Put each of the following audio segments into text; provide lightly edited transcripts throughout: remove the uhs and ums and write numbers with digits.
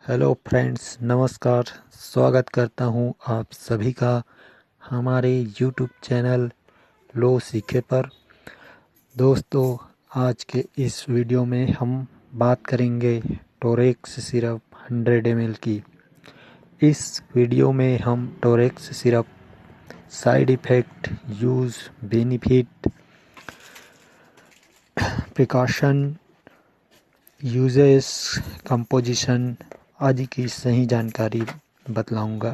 Hello friends, नमस्कार। स्वागत करता हूं आप सभी का हमारे यूट्यूब चैनल लो सीखे पर। दोस्तों, आज के इस वीडियो में हम बात करेंगे टोरेक्स सिरप 100 ml की। इस वीडियो में हम Torex syrup side effect, use, benefit, precaution, uses, composition आदि की सही जानकारी बतलाऊंगा।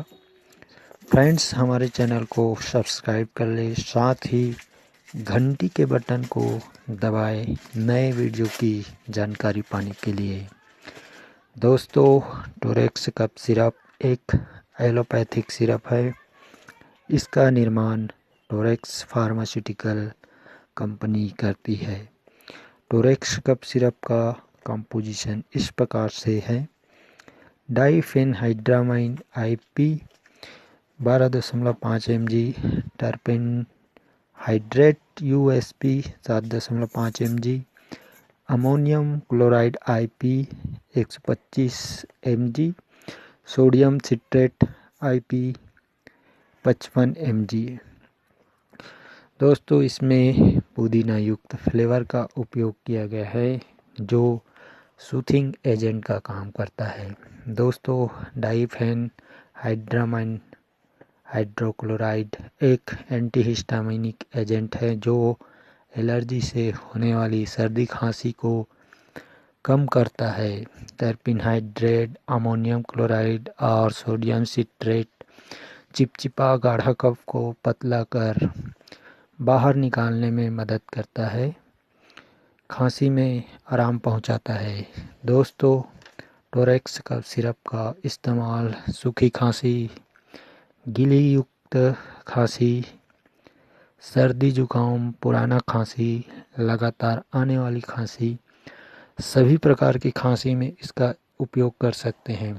फ्रेंड्स, हमारे चैनल को सब्सक्राइब कर ले, साथ ही घंटी के बटन को दबाएं नए वीडियो की जानकारी पाने के लिए। दोस्तों, टोरेक्स कफ सिरप एक एलोपैथिक सिरप है। इसका निर्माण टोरेक्स फार्मास्यूटिकल कंपनी करती है। टोरेक्स कफ सिरप का कंपोजिशन इस प्रकार से है: डाइफेनहाइड्रामाइन IP 12.5 mg, टर्पेन hydrate USP 7.5 mg, ammonium chloride IP 125 mg, sodium citrate IP 55 mg। दोस्तों, इसमें पुदीना युक्त फ्लेवर का उपयोग किया गया है जो सूथिंग एजेंट का काम करता है। दोस्तों, डाइफेन हाइड्रामाइन हाइड्रोक्लोराइड एक एंटीहिस्टामिनिक एजेंट है जो एलर्जी से होने वाली सर्दी खांसी को कम करता है। टर्पेनहाइड्रेट, अमोनियम क्लोराइड और सोडियम सिट्रेट चिपचिपा गाढ़ा कफ को पतला कर बाहर निकालने में मदद करता है, खांसी में आराम पहुंचाता है। दोस्तों, टोरेक्स कफ सिरप का इस्तेमाल सूखी खांसी, गीली युक्त खांसी, सर्दी जुकाम, पुराना खांसी, लगातार आने वाली खांसी, सभी प्रकार की खांसी में इसका उपयोग कर सकते हैं।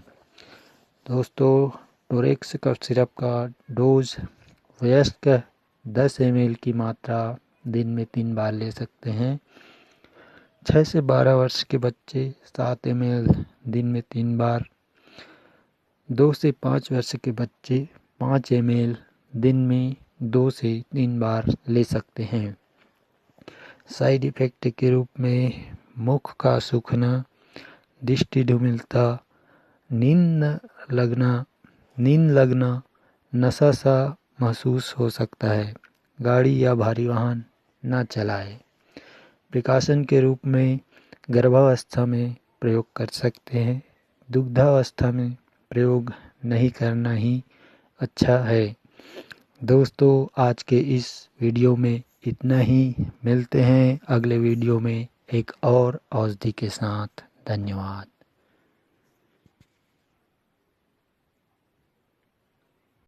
दोस्तों, टोरेक्स कफ सिरप का डोज वयस्क 10 ml की मात्रा दिन में 3 बार ले सकते हैं। 6 से 12 वर्ष के बच्चे 7 ml दिन में 3 बार, 2 से 5 वर्ष के बच्चे 5 ml दिन में 2 से 3 बार ले सकते हैं। साइड इफ़ेक्ट के रूप में मुख का सूखना, दृष्टि धूमिलता, नींद लगना, नशा सा महसूस हो सकता है। गाड़ी या भारी वाहन न चलाएं। प्रिकॉशन के रूप में गर्भावस्था में प्रयोग कर सकते हैं। दुग्धावस्था में प्रयोग नहीं करना ही अच्छा है। दोस्तों, आज के इस वीडियो में इतना ही। मिलते हैं अगले वीडियो में एक और औषधि के साथ। धन्यवाद।